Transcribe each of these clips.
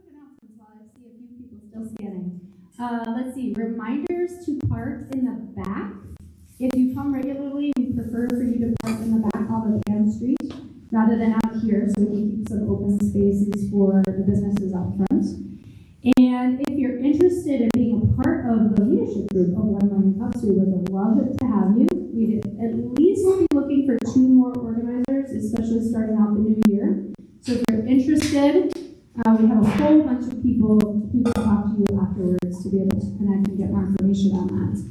quick announcements while I see a few people still scanning. Let's see, reminders to park in the back. If you come regularly, we prefer for you to park in the back on the Ann Street rather than out here, so we can keep some open spaces for the businesses out front. And if you're interested in being a part of the leadership group of 1 Million Cups, we would love to have you. We'd at least be looking for 2 more organizers, especially starting out the new year. So if you're interested, we have a whole bunch of people who can talk to you afterwards to be able to connect and get more information on that.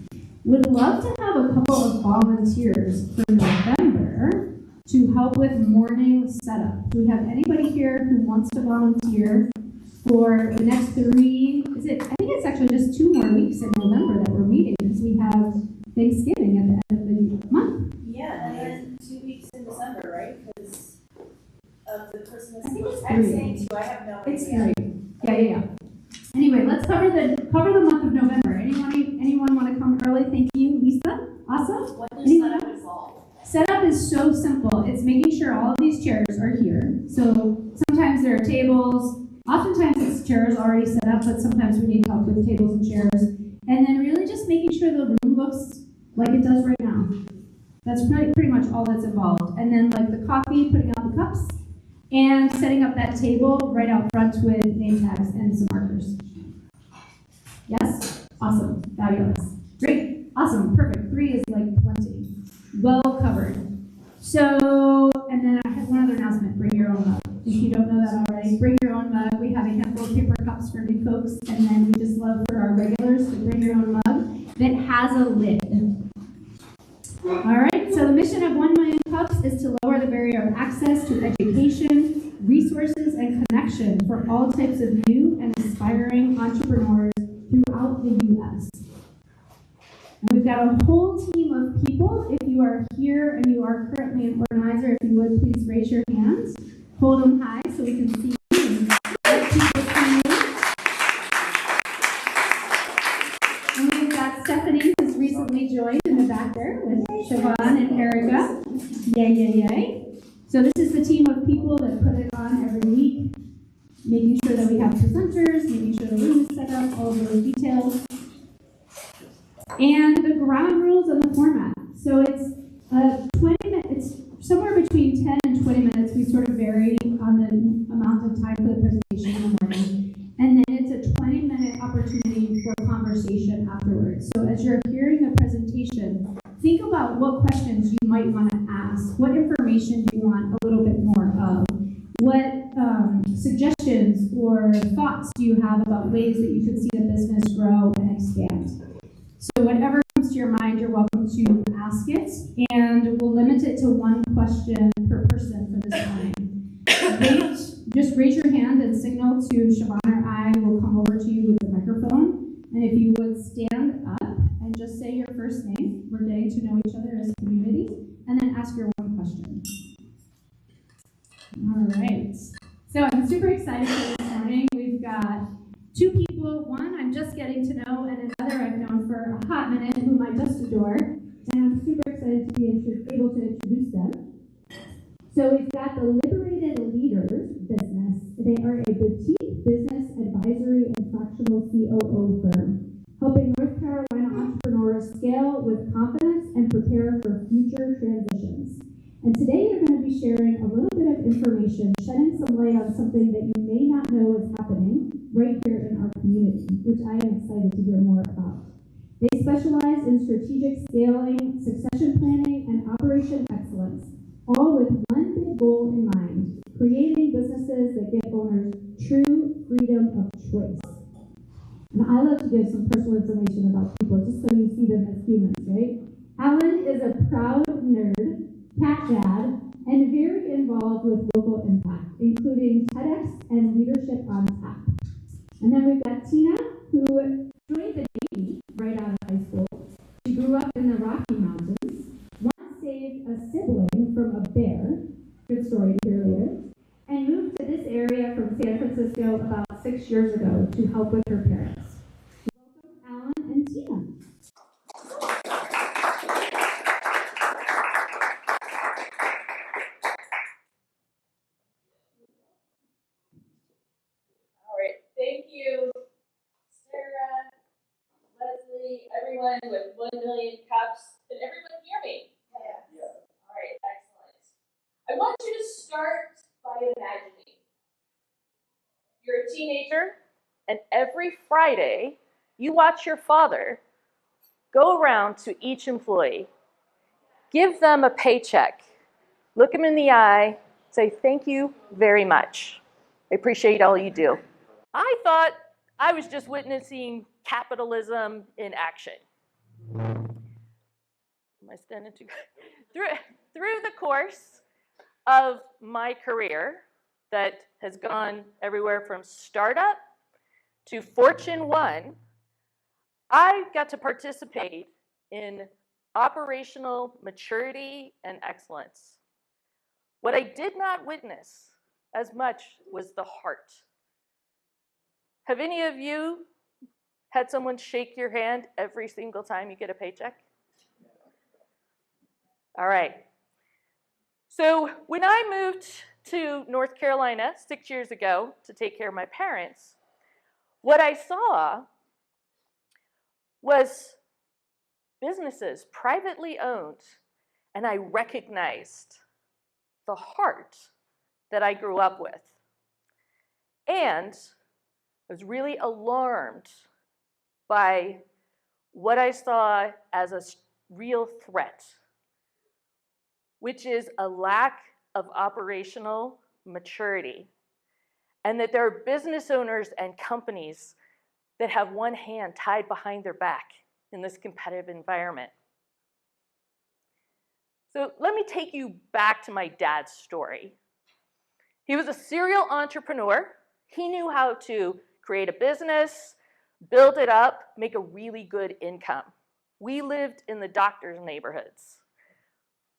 Would love to have a couple of volunteers for November to help with morning setup. Do we have anybody here who wants to volunteer for the next 3, I think it's actually just 2 more weeks in November that we're meeting, because we have Thanksgiving at the end of the month. Yeah, and then 2 weeks in December, right? Because of the Christmas. I think it's 3. I'm saying 2, I have no idea. It's 3. Yeah. Anyway, let's cover the month of November. Anyone want to come early? Thank you, Lisa. Awesome. What does setup involve? Setup is so simple. It's making sure all of these chairs are here. So sometimes there are tables. Oftentimes it's chairs already set up, but sometimes we need help with tables and chairs. And then really just making sure the room looks like it does right now. That's pretty much all that's involved. And then like the coffee, putting out the cups, and setting up that table right out front with name tags and some markers. Yes? Awesome. Fabulous. Great. Awesome. Perfect. 3 is like plenty. Well covered. So, and then I have one other announcement. Bring your own mug. If you don't know that already, bring your own mug. We have a handful of paper cups for new folks, and then we just love for our regulars to bring your own mug that has a lid. All right, so the mission of 1 Million Cups is to lower the barrier of access to education, resources, and connection for all types of new and aspiring entrepreneurs throughout the U.S. And we've got a whole team of people. If you are here and you are currently an organizer, if you would, please raise your hands. Hold them high so we can see you and let people see you. And we've got Stephanie, who's recently joined in the back there with Siobhan and Erica. Yay. So this is the team of people that put it on every week, making sure that we have presenters, making sure the room is set up, all of those details. And the ground rules and the format. So it's 20 minutes, it's somewhere between 10 and 20 minutes. We sort of vary on the amount of time for the presentation in the morning. And then it's a 20-minute opportunity for conversation afterwards. So as you're hearing the presentation, think about what questions you might want to ask. What information do you want a little bit more of? What suggestions or thoughts do you have about ways that you could see the business grow and expand? So whatever comes to your mind, you're welcome to ask it, and we'll limit it to 1 question per person for this morning. Just raise your hand and signal to Siobhan or I. Will come over to you with the microphone, and if you would stand up and just say your first name. We're getting to know each other as a community, and then ask your 1 question. All right. So I'm super excited for this morning. We've got 2 people. 1 I'm just getting to know, and another I've known for a hot minute, whom I just adore. And I'm super excited to be able to introduce them. So we've got the Liberated Leaders business. They are a boutique business advisory and fractional COO firm, helping North Carolina entrepreneurs scale with confidence and prepare for future transitions. And today you're going to be sharing a little bit of information, shedding some light on something that you may not know is happening right here in our community, which I am excited to hear more about. They specialize in strategic scaling, succession planning, and operation excellence, all with one big goal in mind: creating businesses that give owners true freedom of choice. And I love to give some personal information about people, just so you see them as humans, right? Alan is a proud nerd, cat dad, and very involved with local impact, including TEDx and Leadership on Tap. And then we've got Tina, who joined the Navy right out of high school. She grew up in the Rocky Mountains, once saved a sibling from a bear, good story to hear later, and moved to this area from San Francisco about 6 years ago to help with her parents. Welcome, Alan and Tina. All right. everyone with 1 million cups? Can everyone hear me? Yeah. All right, excellent. I want you to start by imagining. You're a teenager, and every Friday, you watch your father go around to each employee, give them a paycheck, look them in the eye, say, thank you very much. I appreciate all you do. I thought I was just witnessing capitalism in action. Am I standing too good? Through the course of my career that has gone everywhere from startup to Fortune 1, I got to participate in operational maturity and excellence. What I did not witness as much was the heart. Have any of you had someone shake your hand every single time you get a paycheck? All right. So when I moved to North Carolina 6 years ago to take care of my parents, what I saw was businesses privately owned, and I recognized the heart that I grew up with. And I was really alarmed by what I saw as a real threat, which is a lack of operational maturity, and that there are business owners and companies that have one hand tied behind their back in this competitive environment. So let me take you back to my dad's story. He was a serial entrepreneur. He knew how to create a business, build it up, make a really good income. We lived in the doctor's neighborhoods.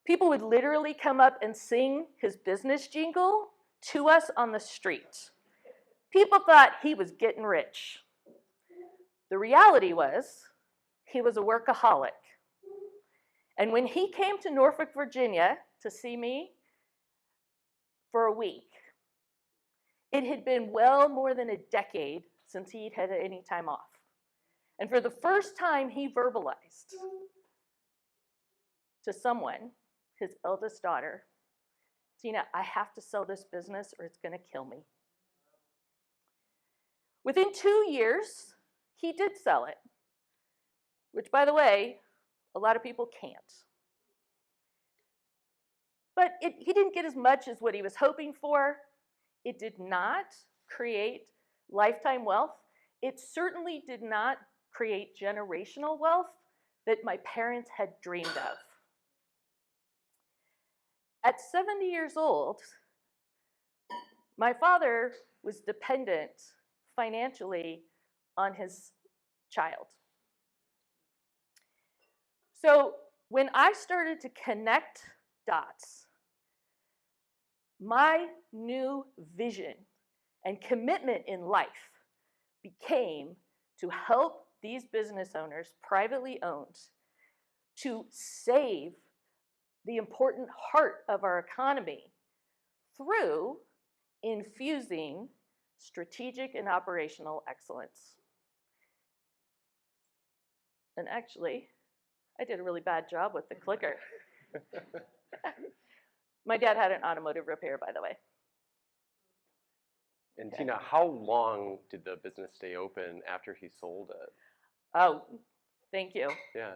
People would literally come up and sing his business jingle to us on the street. People thought he was getting rich. The reality was, he was a workaholic. And when he came to Norfolk, Virginia to see me for a week, it had been well more than a decade since he'd had any time off. And for the first time, he verbalized to someone, his eldest daughter, Tina, I have to sell this business or it's going to kill me. Within 2 years, he did sell it, which, by the way, a lot of people can't. But he didn't get as much as what he was hoping for. It did not create lifetime wealth. It certainly did not create generational wealth that my parents had dreamed of. At 70 years old, my father was dependent financially on his child. So when I started to connect dots, my new vision and commitment in life became to help these business owners, privately owned, to save the important heart of our economy through infusing strategic and operational excellence. And actually, I did a really bad job with the clicker. My dad had an automotive repair, by the way. And Tina, how long did the business stay open after he sold it? Oh, thank you. Yeah.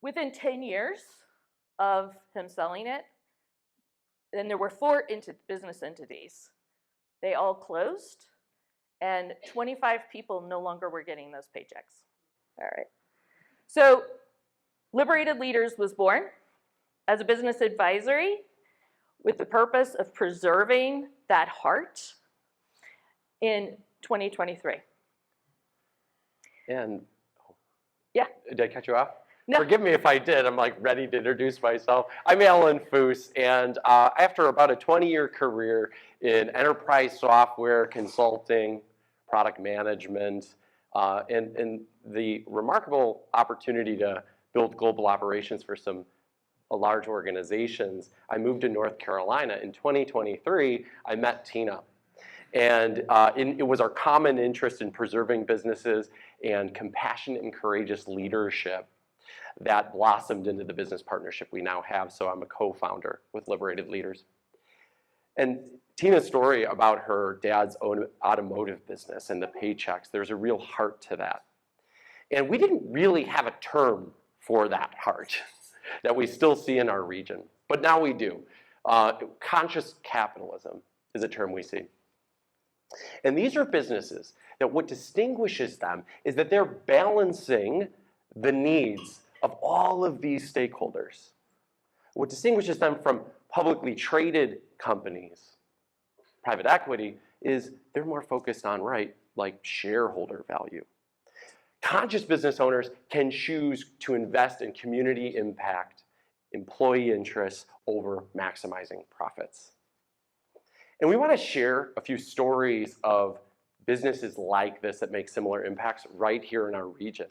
Within 10 years of him selling it, then there were 4 business entities. They all closed, and 25 people no longer were getting those paychecks. All right. So Liberated Leaders was born as a business advisory with the purpose of preserving that heart in 2023. And yeah, did I cut you off? No. Forgive me if I did. I'm like ready to introduce myself. I'm Alan Fuhs, and after about a 20-year career in enterprise software consulting, product management, and the remarkable opportunity to build global operations for some large organizations, I moved to North Carolina. In 2023, I met Tina. And it was our common interest in preserving businesses and compassionate and courageous leadership that blossomed into the business partnership we now have. So I'm a co-founder with Liberated Leaders. And Tina's story about her dad's own automotive business and the paychecks, there's a real heart to that. And we didn't really have a term for that heart that we still see in our region, but now we do. Conscious capitalism is a term we see. And these are businesses that what distinguishes them is that they're balancing the needs of all of these stakeholders. What distinguishes them from publicly traded companies, private equity, is they're more focused on, like shareholder value. Conscious business owners can choose to invest in community impact, employee interests over maximizing profits. And we want to share a few stories of businesses like this that make similar impacts right here in our region.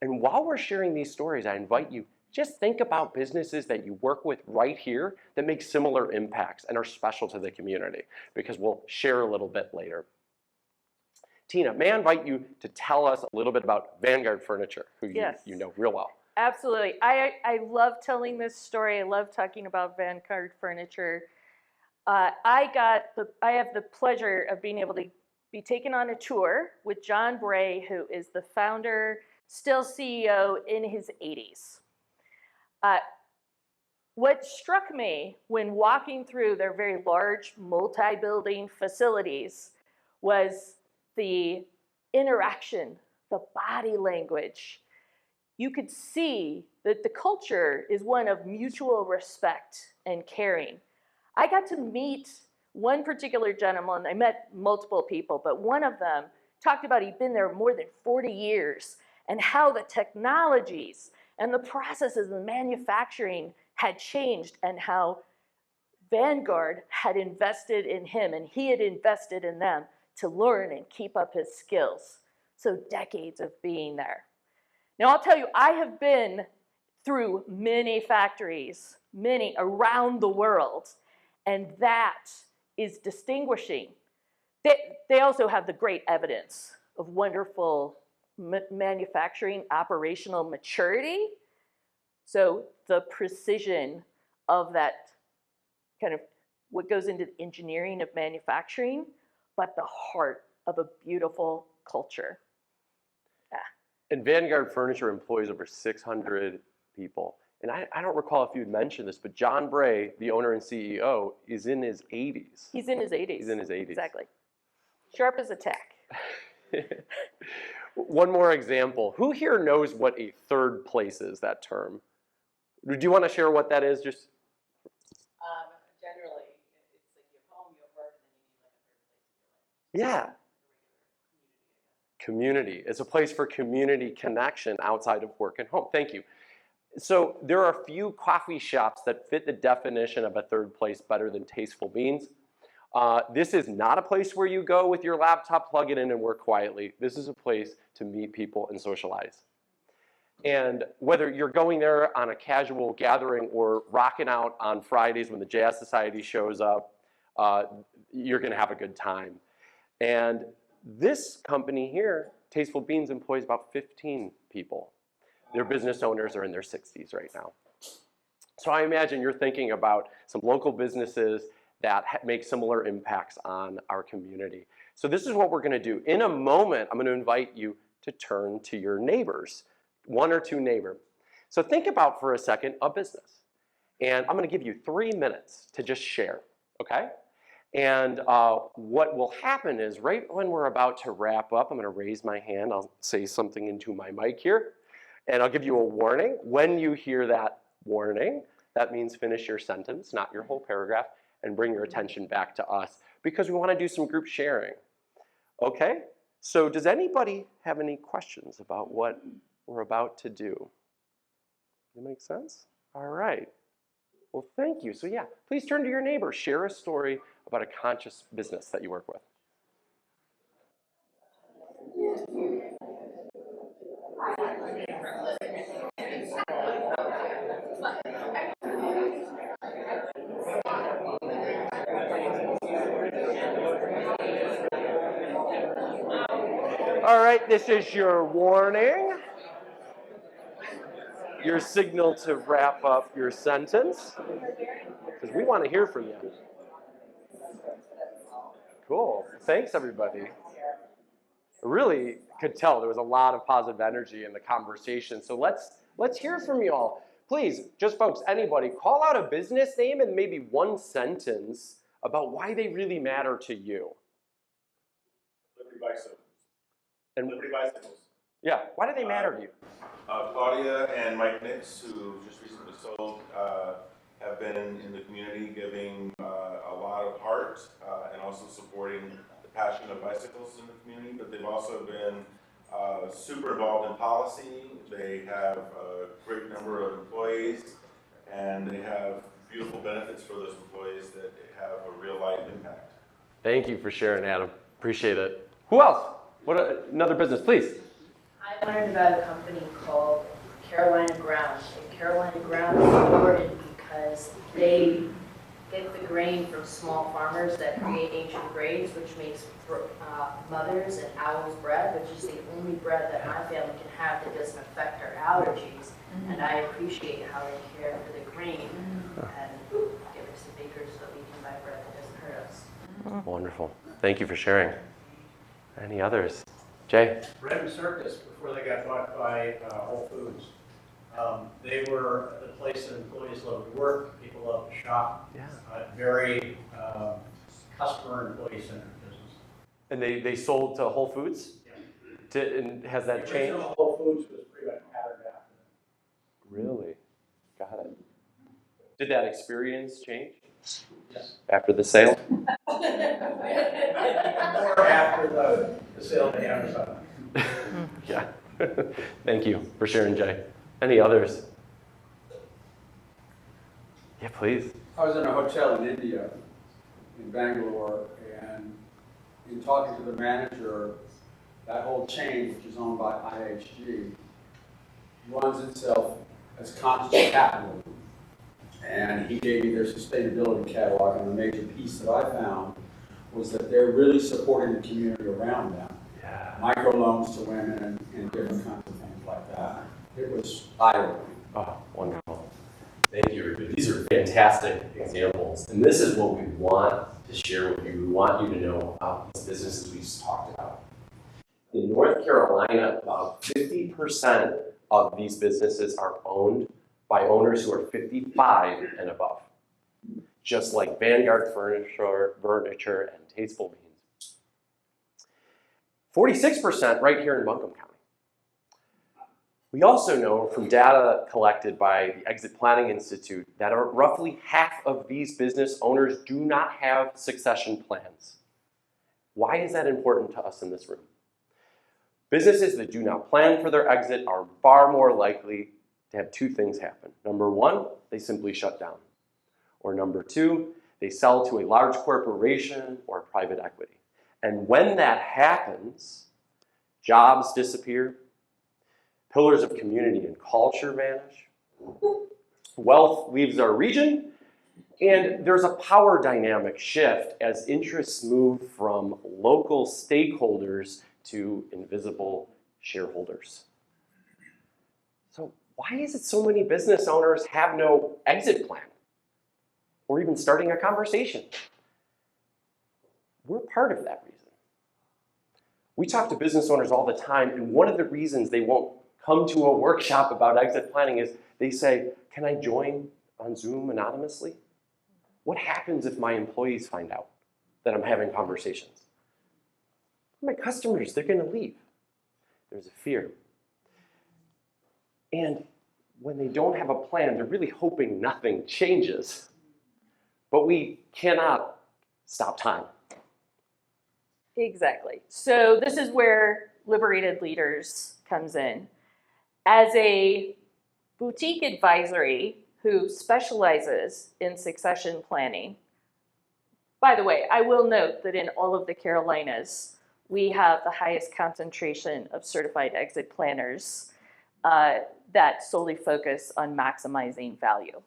And while we're sharing these stories, I invite you, just think about businesses that you work with right here that make similar impacts and are special to the community, because we'll share a little bit later. Tina, may I invite you to tell us a little bit about Vanguard Furniture, who you know real well. Absolutely. I love telling this story. I love talking about Vanguard Furniture. I have the pleasure of being able to be taken on a tour with John Bray, who is the founder, still CEO in his 80s. What struck me when walking through their very large multi-building facilities was the interaction, the body language. You could see that the culture is one of mutual respect and caring. I got to meet one particular gentleman. I met multiple people, but one of them talked about he'd been there more than 40 years and how the technologies and the processes of manufacturing had changed, and how Vanguard had invested in him and he had invested in them to learn and keep up his skills. So decades of being there. Now I'll tell you, I have been through many factories, many around the world, and that is distinguishing. They also have the great evidence of wonderful manufacturing operational maturity. So the precision of that kind of what goes into the engineering of manufacturing, but the heart of a beautiful culture. Yeah. And Vanguard Furniture employs over 600 people. And I don't recall if you'd mentioned this, but John Bray, the owner and CEO, is in his 80s. He's in his 80s. He's in his 80s. Exactly. Sharp as a tack. One more example. Who here knows what a third place is, that term? Do you want to share what that is? Just Generally, it's like you have home, you have work, and then you need like a third place in your life. Yeah. Community. It's a place for community connection outside of work and home. Thank you. So there are a few coffee shops that fit the definition of a third place better than Tasteful Beans. This is not a place where you go with your laptop, plug it in, and work quietly. This is a place to meet people and socialize. And whether you're going there on a casual gathering or rocking out on Fridays when the Jazz Society shows up, you're going to have a good time. And this company here, Tasteful Beans, employs about 15 people. Their business owners are in their 60s right now. So I imagine you're thinking about some local businesses that make similar impacts on our community. So this is what we're going to do. In a moment, I'm going to invite you to turn to your neighbors, one or two neighbors. So think about for a second a business. And I'm going to give you 3 minutes to just share, okay? And what will happen is right when we're about to wrap up, I'm going to raise my hand. I'll say something into my mic here. And I'll give you a warning. When you hear that warning, that means finish your sentence, not your whole paragraph, and bring your attention back to us because we want to do some group sharing. Okay? So does anybody have any questions about what we're about to do? Does that make sense? All right. Well, thank you. So yeah, please turn to your neighbor. Share a story about a conscious business that you work with. All right, this is your warning. Your signal to wrap up your sentence, because we want to hear from you. Cool. Thanks, everybody. I really could tell there was a lot of positive energy in the conversation. So let's hear from you all. Please, just folks, anybody, call out a business name and maybe one sentence about why they really matter to you. Liberty Bicycles. And Liberty Bicycles. yeah, why do they matter to you? Claudia and Mike Nix, who just recently sold, have been in the community giving a lot of heart and also supporting the passion of bicycles in the community, but they've also been super involved in policy. They have a great number of employees, and they have beautiful benefits for those employees that have a real life impact. Thank you for sharing, Adam. Appreciate it. Who else? Another business, please. I learned about a company called Carolina Grounds. And Carolina Grounds is important because they get the grain from small farmers that create ancient grains, which makes mother's and owl's bread, which is the only bread that my family can have that doesn't affect our allergies. And I appreciate how they care for the grain and give us the bakers so that we can buy bread that doesn't hurt us. Wonderful. Thank you for sharing. Any others? Jay? Bread and Circus, before they got bought by Whole Foods. They were the place that employees loved to work, people loved to shop. Yeah. Very customer and employee-centered business. And they sold to Whole Foods? Yeah. And has that The changed? original Whole Foods was pretty much patterned after. Really? Got it. Did that experience change Yes. after the sale? Or after the sale to Amazon. Yeah. Thank you for sharing, Jay. Any others? Yeah, please. I was in a hotel in India, in Bangalore, and in talking to the manager, that whole chain, which is owned by IHG, runs itself as conscious capital. And he gave me their sustainability catalog, and the major piece that I found was that they're really supporting the community around them. Yeah. Microloans to women and different kinds of things like that. It was eye-opening. Oh, wonderful. Thank you, everybody. These are fantastic examples, and this is what we want to share with you. We want you to know about these businesses we just talked about. In North Carolina, about 50% of these businesses are owned by owners who are 55 and above, just like Vanguard Furniture and Tasteful Beans. 46% right here in Buncombe County. We also know from data collected by the Exit Planning Institute that roughly half of these business owners do not have succession plans. Why is that important to us in this room? Businesses that do not plan for their exit are far more likely to have two things happen. Number one, they simply shut down. Or number two, they sell to a large corporation or private equity. And when that happens, jobs disappear, pillars of community and culture vanish, wealth leaves our region, and there's a power dynamic shift as interests move from local stakeholders to invisible shareholders. So why is it so many business owners have no exit plan or even starting a conversation? We're part of that reason. We talk to business owners all the time, and one of the reasons they won't come to a workshop about exit planning is they say, can I join on Zoom anonymously? What happens if my employees find out that I'm having conversations? My customers, they're going to leave. There's a fear. And when they don't have a plan, they're really hoping nothing changes. But we cannot stop time. Exactly. So this is where Liberated Leaders comes in. As a boutique advisory who specializes in succession planning, by the way, I will note that in all of the Carolinas, we have the highest concentration of certified exit planners that solely focus on maximizing value.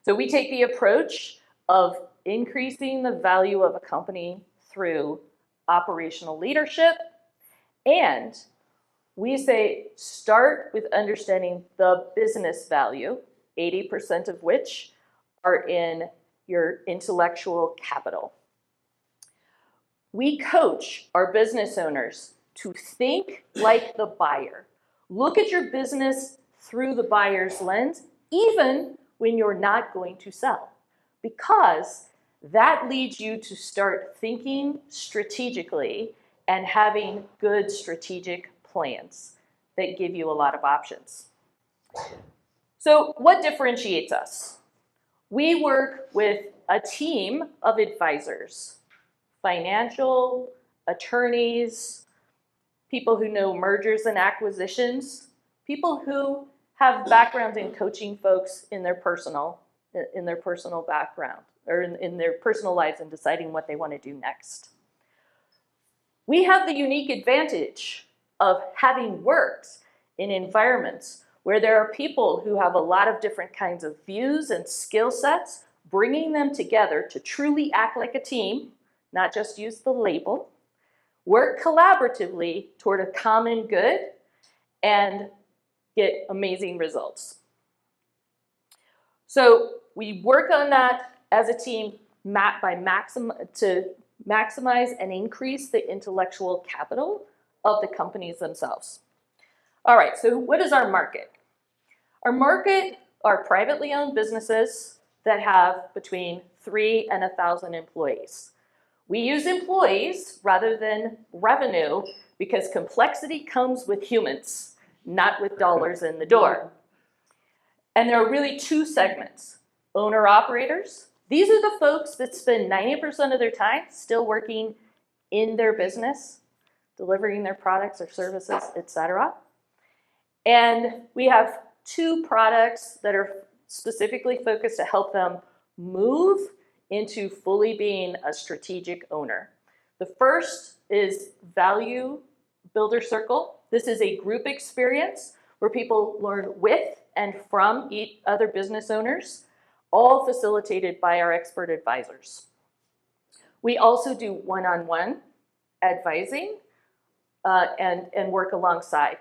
So we take the approach of increasing the value of a company through operational leadership And we say start with understanding the business value, 80% of which are in your intellectual capital. We coach our business owners to think like the buyer. Look at your business through the buyer's lens, even when you're not going to sell, because that leads you to start thinking strategically and having good strategic plans that give you a lot of options. So what differentiates us? We work with a team of advisors, financial, attorneys, people who know mergers and acquisitions, people who have backgrounds in coaching folks in their personal background, or in their personal lives and deciding what they want to do next. We have the unique advantage of having worked in environments where there are people who have a lot of different kinds of views and skill sets, bringing them together to truly act like a team, not just use the label, work collaboratively toward a common good, and get amazing results. So we work on that as a team to maximize and increase the intellectual capital of the companies themselves. All right, so what is our market? Our market are privately owned businesses that have between 3 and 1,000 employees. We use employees rather than revenue because complexity comes with humans, not with dollars in the door. And there are really two segments. Owner-operators. These are the folks that spend 90% of their time still working in their business, delivering their products or services, etc. And we have two products that are specifically focused to help them move into fully being a strategic owner. The first is Value Builder Circle. This is a group experience where people learn with and from other business owners, all facilitated by our expert advisors. We also do one-on-one advising and work alongside.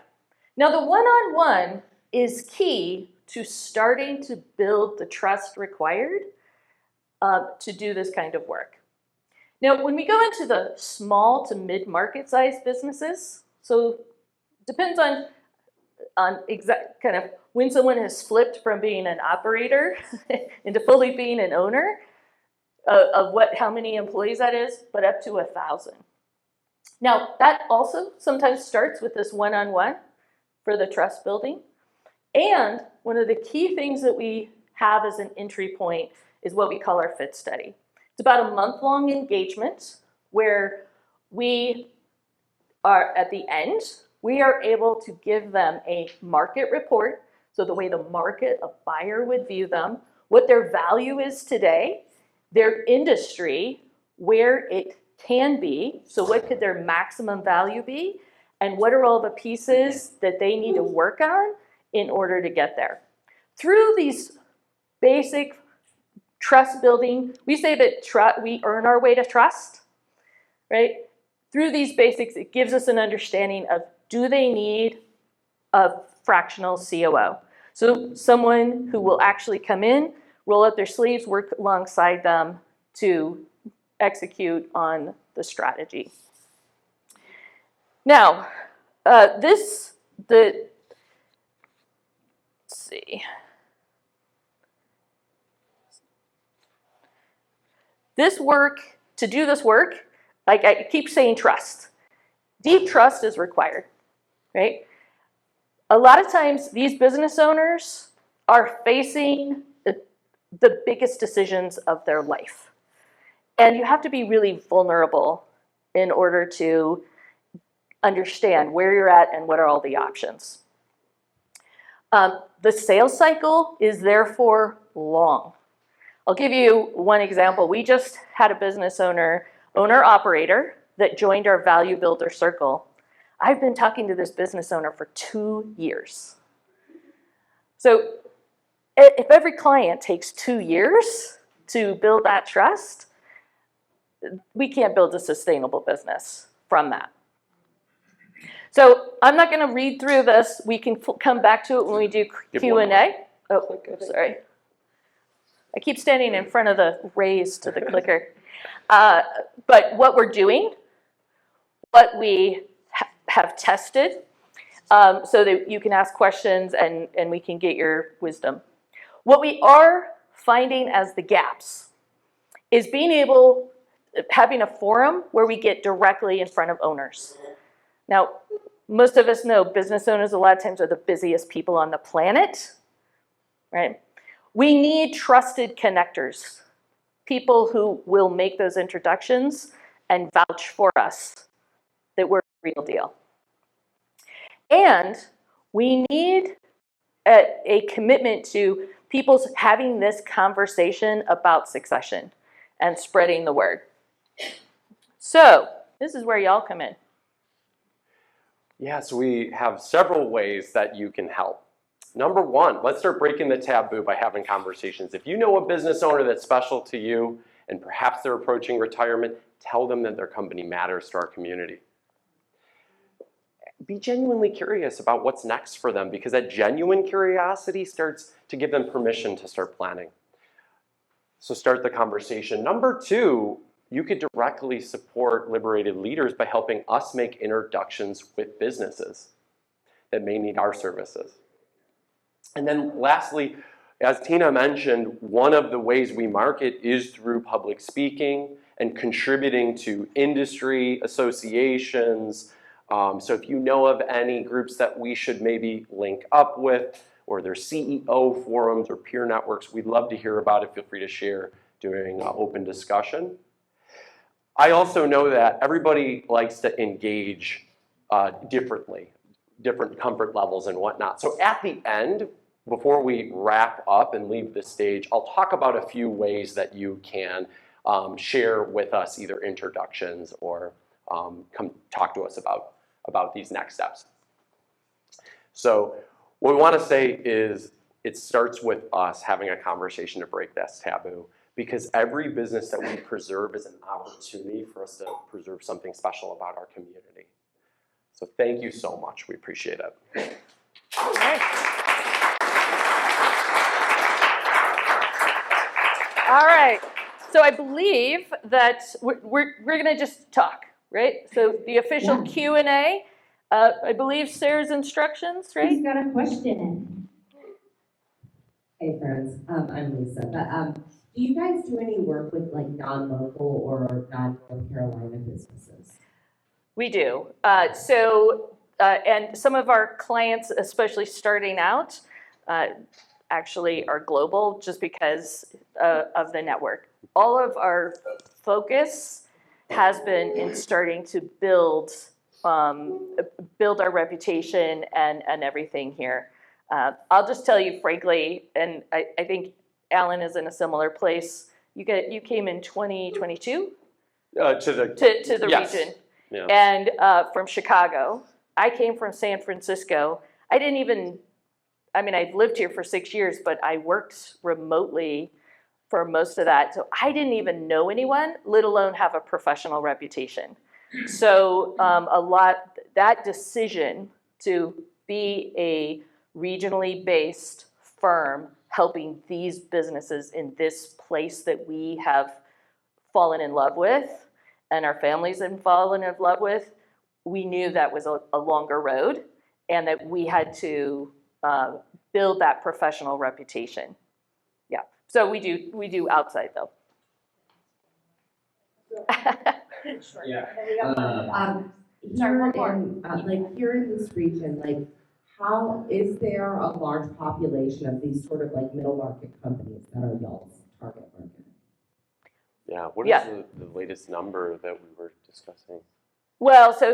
Now, the one-on-one is key to starting to build the trust required to do this kind of work. Now, when we go into the small to mid-market size businesses, so depends on exact kind of when someone has flipped from being an operator into fully being an owner of how many employees that is, but up to 1,000. Now, that also sometimes starts with this one-on-one for the trust building. And one of the key things that we have as an entry point is what we call our fit study. It's about a month-long engagement where we are, at the end, we are able to give them a market report, so the way the market, a buyer would view them, what their value is today, their industry, where it can be, so what could their maximum value be, and what are all the pieces that they need to work on in order to get there. Through these basic trust building, we say that we earn our way to trust, right? Through these basics, it gives us an understanding of, do they need a fractional COO? So someone who will actually come in, roll up their sleeves, work alongside them to execute on the strategy. Now, let's see. This work, to do this work, like I keep saying trust. Deep trust is required, right? A lot of times these business owners are facing the biggest decisions of their life. And you have to be really vulnerable in order to understand where you're at and what are all the options. The sales cycle is therefore long. I'll give you one example. We just had a business owner-operator that joined our Value Builder Circle. I've been talking to this business owner for 2 years. So if every client takes 2 years to build that trust, we can't build a sustainable business from that. So I'm not going to read through this. We can come back to it when we do Give Q&A. one more. Oh, sorry. I keep standing in front of the raise to the clicker. But what we're doing, what we have tested, so that you can ask questions and we can get your wisdom. What we are finding as the gaps is having a forum where we get directly in front of owners. Now, most of us know business owners a lot of times are the busiest people on the planet, right? We need trusted connectors, people who will make those introductions and vouch for us that we're the real deal. And we need a commitment to people having this conversation about succession and spreading the word. So this is where y'all come in. Yeah, so we have several ways that you can help. Number one, let's start breaking the taboo by having conversations. If you know a business owner that's special to you and perhaps they're approaching retirement, tell them that their company matters to our community. Be genuinely curious about what's next for them, because that genuine curiosity starts to give them permission to start planning. So start the conversation. Number two, you could directly support Liberated leaders by helping us make introductions with businesses that may need our services. And then lastly, as Tina mentioned, one of the ways we market is through public speaking and contributing to industry associations. So if you know of any groups that we should maybe link up with, or their CEO forums or peer networks, we'd love to hear about it. Feel free to share during open discussion. I also know that everybody likes to engage differently, different comfort levels and whatnot. So at the end, before we wrap up and leave the stage, I'll talk about a few ways that you can share with us either introductions or come talk to us about these next steps. So what we want to say is it starts with us having a conversation to break this taboo, because every business that we preserve is an opportunity for us to preserve something special about our community. So thank you so much. We appreciate it. All right. All right. So I believe that we're going to just talk, right? So the official Q&A, I believe Sarah's instructions, right? Who's got a question? Hey friends, I'm Lisa. But do you guys do any work with like non-local or non-North Carolina businesses? We do. And some of our clients, especially starting out, actually are global just because of the network. All of our focus has been in starting to build our reputation and everything here. I'll just tell you frankly, and I think Alan is in a similar place. You came in 2022 to the yes. region, yeah. and from Chicago. I came from San Francisco. I've lived here for 6 years, but I worked remotely for most of that. So I didn't even know anyone, let alone have a professional reputation. So that decision to be a regionally based firm helping these businesses in this place that we have fallen in love with and our families have fallen in love with, we knew that was a longer road and that we had to build that professional reputation. Yeah, so we do outside though. Yeah. Here in this region, how is there a large population of these sort of like middle market companies that are y'all's target market? Yeah, what is the latest number that we were discussing? Well, so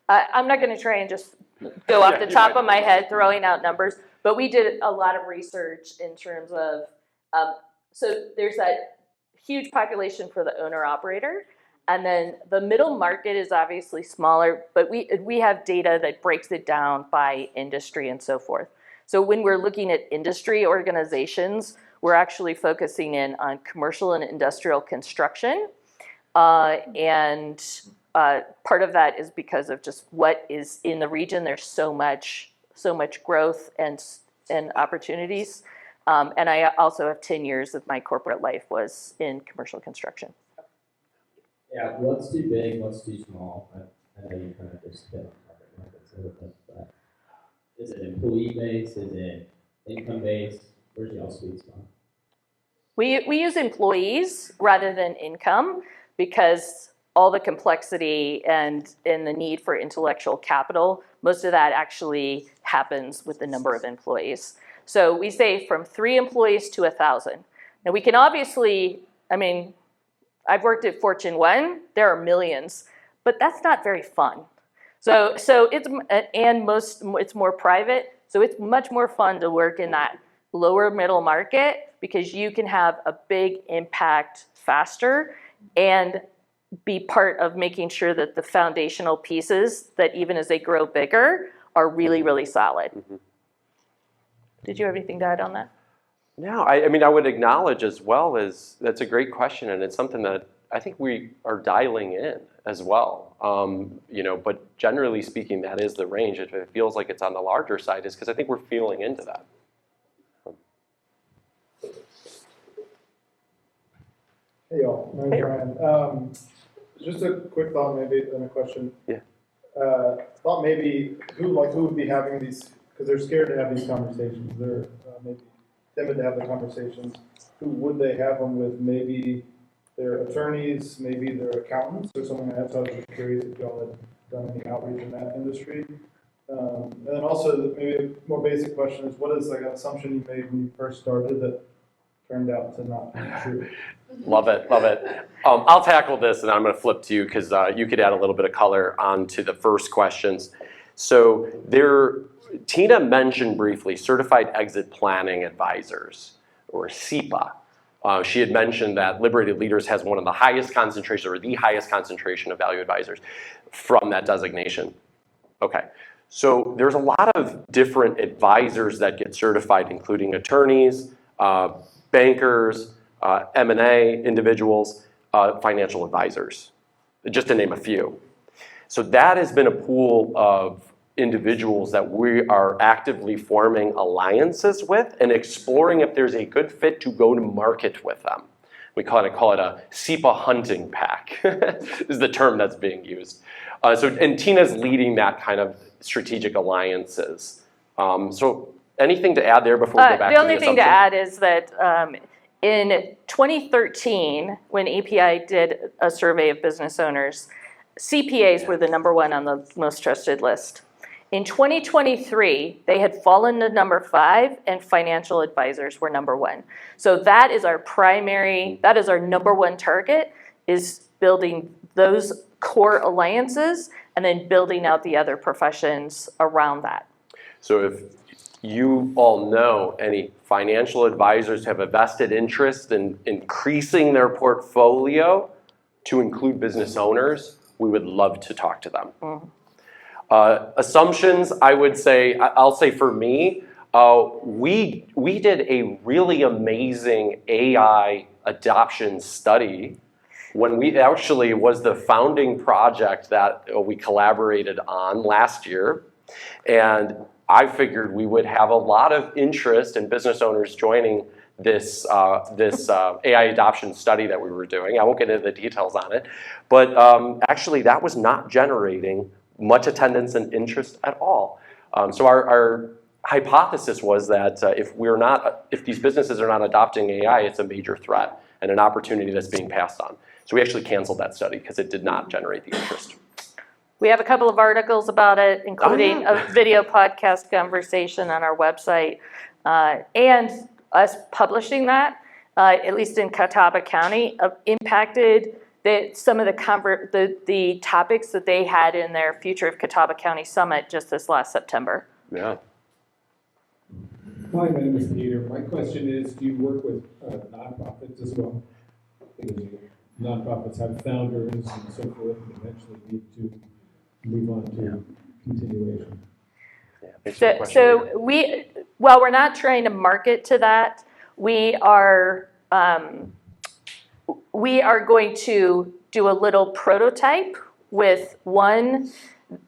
I'm not going to try and just go off the top of my head throwing out numbers, but we did a lot of research in terms of, so there's that huge population for the owner-operator, and then the middle market is obviously smaller, but we have data that breaks it down by industry and so forth. So when we're looking at industry organizations, we're actually focusing in on commercial and industrial construction, and part of that is because of just what is in the region. There's so much growth and opportunities. And I also have 10 years of my corporate life was in commercial construction. Yeah, what's too big, what's too small? I know you kind of just hit on target markets a little bit, but is it employee based? Is it income based? Where's y'all sweet spot? We use employees rather than income because all the complexity and the need for intellectual capital, most of that actually happens with the number of employees. So we say from 3 employees to 1,000. Now we can obviously, I mean, I've worked at Fortune 1, there are millions, but that's not very fun. So it's more private, so it's much more fun to work in that lower middle market because you can have a big impact faster and be part of making sure that the foundational pieces that even as they grow bigger are really, really solid. Mm-hmm. Did you have anything to add on that? No, I mean, I would acknowledge as well as that's a great question, and it's something that I think we are dialing in as well. But generally speaking, that is the range. If it feels like it's on the larger side, is because I think we're feeling into that. Hey y'all, my name's Ryan. Just a quick thought, maybe, and a question. Yeah. Thought maybe who would be having these, because they're scared to have these conversations. They're maybe timid to have the conversations. Who would they have them with? Maybe their attorneys, maybe their accountants, or something like that. So I was just curious if y'all had done any outreach in that industry. And then also, maybe a more basic question is, what is like an assumption you made when you first started that turned out to not be true? Love it, love it. I'll tackle this, and I'm going to flip to you because you could add a little bit of color onto the first questions. So Tina mentioned briefly certified exit planning advisors, or CEPA. She had mentioned that Liberated Leaders has one of the highest concentrations, or the highest concentration of value advisors from that designation. Okay, so there's a lot of different advisors that get certified, including attorneys, bankers, M&A individuals, financial advisors, just to name a few. So that has been a pool of individuals that we are actively forming alliances with and exploring if there's a good fit to go to market with them. We call it a CEPA hunting pack, is the term that's being used. And Tina's leading that kind of strategic alliances. So anything to add there before we go back to the only thing to add is that in 2013, when API did a survey of business owners, CPAs were the #1 on the most trusted list. In 2023, they had fallen to #5, and financial advisors were #1. So that is our #1 target, is building those core alliances and then building out the other professions around that. So if you all know any financial advisors have a vested interest in increasing their portfolio to include business owners, we would love to talk to them. Mm-hmm. Assumptions, I'll say for me, we did a really amazing AI adoption study when we actually was the founding project that we collaborated on last year. And I figured we would have a lot of interest in business owners joining this AI adoption study that we were doing. I won't get into the details on it, but actually that was not generating much attendance and interest at all. So our hypothesis was that if these businesses are not adopting AI, it's a major threat and an opportunity that's being passed on. So we actually canceled that study because it did not generate the interest. We have a couple of articles about it, including a video podcast conversation on our website. And us publishing that, at least in Catawba County, impacted some of the topics that they had in their Future of Catawba County Summit just this last September. Yeah. Hi, my name is Peter. My question is, do you work with nonprofits as well? Because nonprofits have founders and so forth, and eventually need to move on to continuation. So while we're not trying to market to that, we are going to do a little prototype with one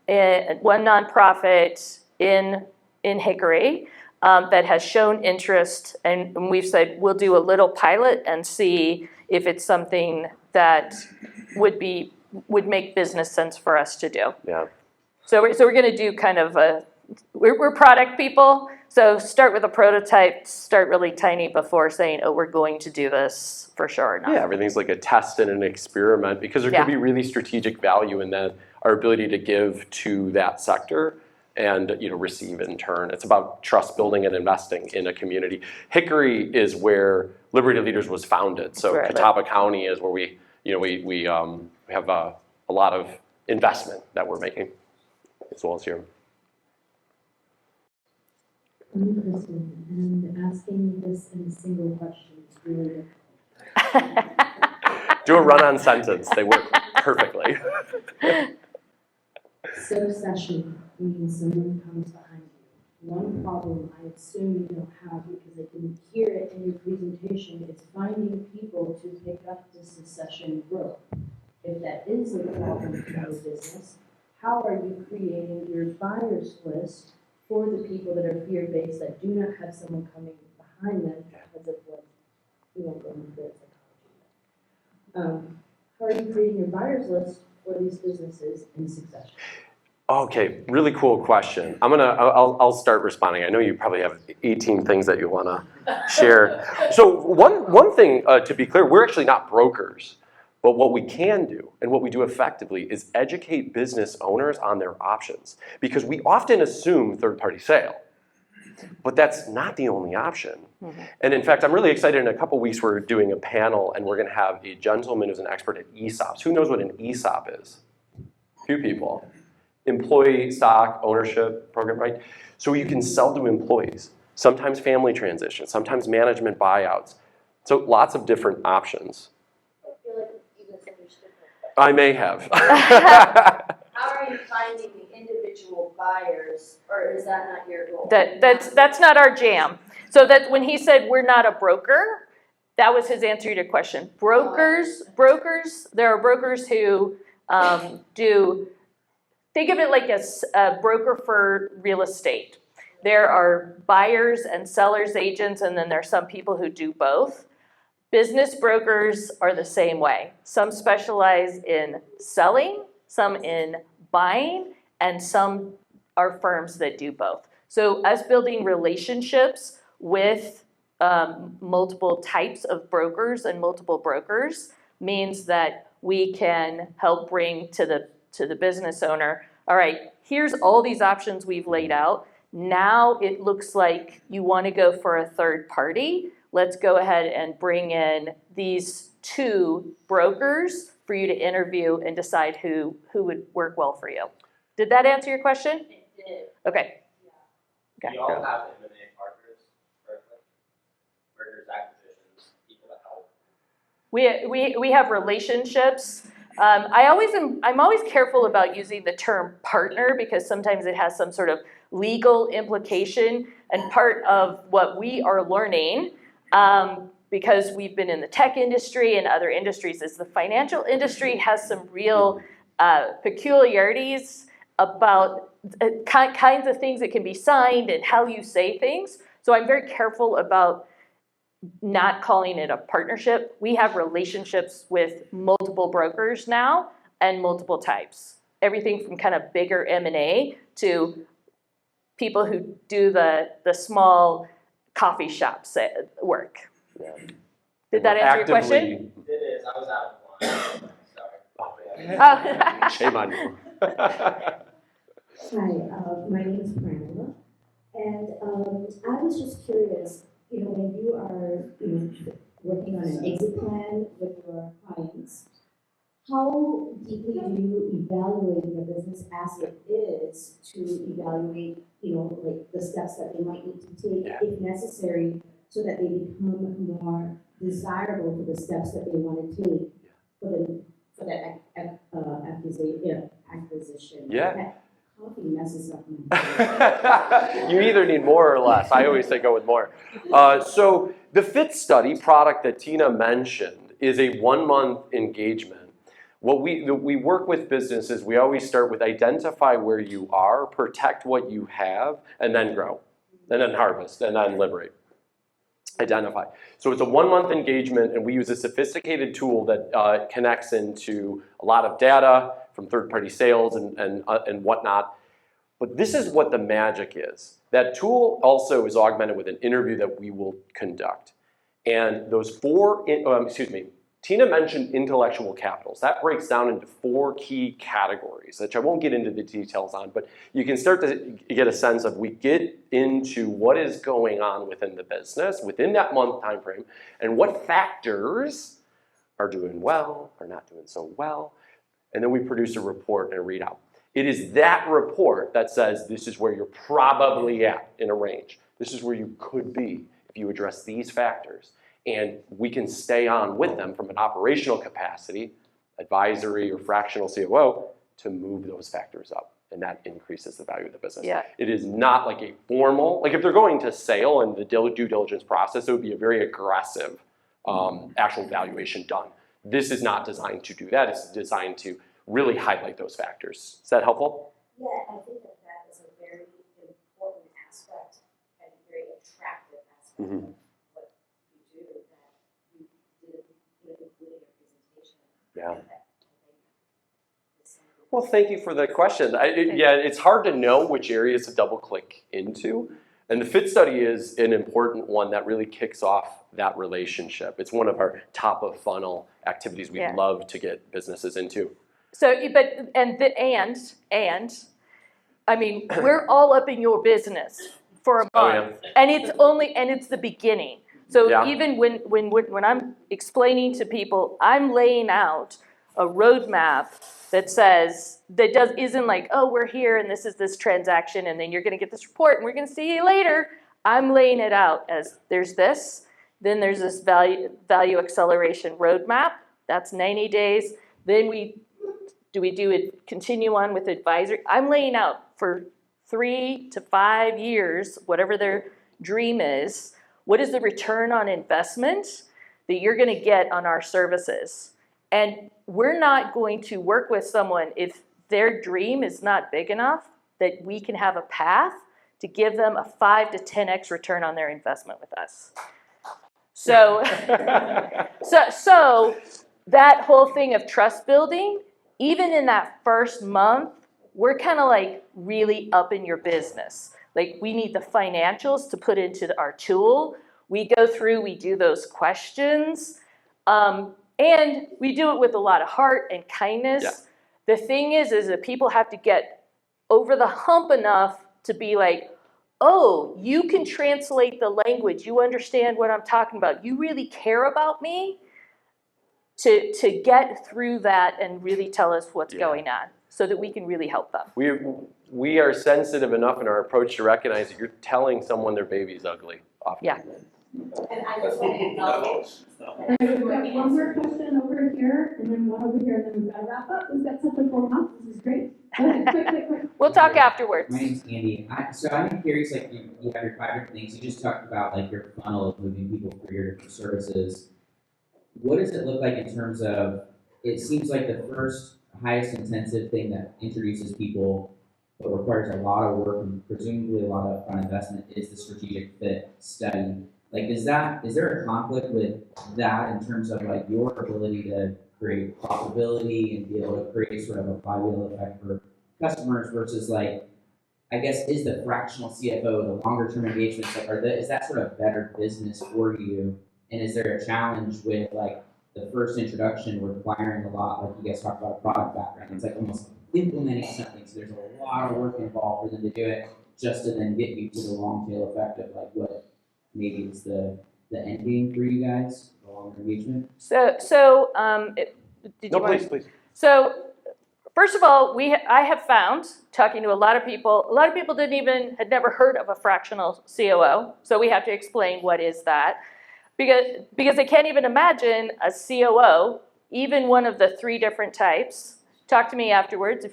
nonprofit in Hickory that has shown interest, and we've said we'll do a little pilot and see if it's something that would make business sense for us to do. Yeah. So we're going to do kind of we're product people, so start with a prototype, start really tiny before saying, oh, we're going to do this for sure or not. Yeah, everything's like a test and an experiment, because there could be really strategic value in that, our ability to give to that sector and receive in turn. It's about trust building and investing in a community. Hickory is where Liberated Leaders was founded. So Right. Catawba County is where we have a lot of investment that we're making, as well as here. I'm Kristen, and asking this in a single question is really Do a run-on sentence. They work perfectly. Succession means someone comes behind you. One problem I assume you don't have, because I can hear it in your presentation, is finding people to pick up the succession growth. If that is a problem in your business, how are you creating your buyers list for the people that are fear-based, that do not have someone coming behind them because of what we won't go into the psychology. How are you creating your buyers list for these businesses in succession? Okay, really cool question. I'll start responding. I know you probably have 18 things that you want to share. So one thing to be clear, we're actually not brokers. But what we can do, and what we do effectively, is educate business owners on their options. Because we often assume third-party sale, but that's not the only option. Mm-hmm. And in fact, I'm really excited. In a couple weeks, we're doing a panel, and we're going to have a gentleman who's an expert at ESOPs. Who knows what an ESOP is? Few people. Employee stock ownership program, right? So you can sell to employees, sometimes family transitions, sometimes management buyouts. So lots of different options. I may have. How are you finding the individual buyers, or is that not your goal? That's not our jam. So that when he said we're not a broker, that was his answer to your question. Brokers, there are brokers who think of it like a broker for real estate. There are buyers and sellers agents, and then there are some people who do both. Business brokers are the same way. Some specialize in selling, some in buying, and some are firms that do both. So us building relationships with multiple types of brokers and multiple brokers means that we can help bring to the business owner, all right, here's all these options we've laid out. Now it looks like you want to go for a third party. Let's go ahead and bring in these two brokers for you to interview and decide who would work well for you. Did that answer your question? It did. Okay. Yeah. Okay. Do you all have M&A partners, mergers, acquisitions, people to help? We have relationships. I'm always careful about using the term partner, because sometimes it has some sort of legal implication, and part of what we are learning, because we've been in the tech industry and other industries, is the financial industry has some real peculiarities about kinds of things that can be signed and how you say things. So I'm very careful about not calling it a partnership. We have relationships with multiple brokers now and multiple types. Everything from kind of bigger M&A to people who do the small coffee shop work. Yeah. Did that answer your question? It is. I was out of line. Sorry. Oh. Shame on you. Hi, my name is Pramila, and I was just curious, when you are working on an exit plan with your clients, how deeply do you evaluate your business as it is to evaluate, like the steps that they might need to take if necessary, so that they become more desirable for the steps that they want to take for that acquisition? Yeah. That coffee messes up my You either need more or less. I always say go with more. So the fit study product that Tina mentioned is a 1-month engagement what we work with businesses, we always start with identify where you are, protect what you have, and then grow, and then harvest, and then liberate. Identify. So it's a 1-month engagement, and we use a sophisticated tool that connects into a lot of data from third-party sales and whatnot. But this is what the magic is. That tool also is augmented with an interview that we will conduct. And those Tina mentioned intellectual capitals. That breaks down into 4 key categories, which I won't get into the details on, but you can start to get a sense of, we get into what is going on within the business, within that month time frame, and what factors are doing well, are not doing so well, and then we produce a report and a readout. It is that report that says this is where you're probably at in a range. This is where you could be if you address these factors. And we can stay on with them from an operational capacity, advisory or fractional COO, to move those factors up. And that increases the value of the business. Yeah. It is not like a formal, like if they're going to sale and the due diligence process, it would be a very aggressive actual valuation done. This is not designed to do that. It's designed to really highlight those factors. Is that helpful? Yeah, I think that that is a very important aspect and very attractive aspect of what you do, that you did, including your presentation. Yeah. Well, thank you for the question. It's hard to know which areas to double click into. And the fit study is an important one that really kicks off that relationship. It's one of our top of funnel activities we'd love to get businesses into. So, I mean, we're all up in your business for a month, and it's the beginning. So even when I'm explaining to people, I'm laying out a roadmap that isn't like, oh, we're here and this is this transaction and then you're going to get this report and we're going to see you later. I'm laying it out as there's this, then there's this value acceleration roadmap. That's 90 days. Then we continue on with advisory. I'm laying out for 3 to 5 years, whatever their dream is, what is the return on investment that you're going to get on our services? And we're not going to work with someone if their dream is not big enough that we can have a path to give them a 5 to 10x return on their investment with us. So, so that whole thing of trust building, even in that first month, we're kind of like really up in your business. Like we need the financials to put into our tool. We go through, we do those questions. And we do it with a lot of heart and kindness. Yeah. The thing is that people have to get over the hump enough to be like, oh, you can translate the language. You understand what I'm talking about. You really care about me to get through that and really tell us what's going on so that we can really help them. We are sensitive enough in our approach to recognize that you're telling someone their baby's ugly often. Yeah. And I just want to acknowledge. We've got one more question over here, and then one over here, and then we've got to wrap up. We've got such a full house. This is great. Quick. We'll talk afterwards. My name's Andy. So I'm curious, like you have your 5 different things. You just talked about like your funnel of moving people through your different services. What does it look like in terms of, it seems like the first highest intensive thing that introduces people but requires a lot of work and presumably a lot of upfront investment is the strategic fit study. Like, is there a conflict with that in terms of like your ability to create profitability and be able to create sort of a flywheel effect for customers versus like, I guess, is the fractional CFO, the longer term engagements, like is that sort of better business for you? And is there a challenge with like the first introduction requiring a lot, like you guys talked about a product background, it's like almost implementing something, so there's a lot of work involved for them to do it just to then get you to the long tail effect of like what maybe it's the end game for you guys, the longer engagement? Please. So, first of all, I have found, talking to a lot of people had never heard of a fractional COO, so we have to explain what is that. Because they can't even imagine a COO, even one of the 3 different types. Talk to me afterwards if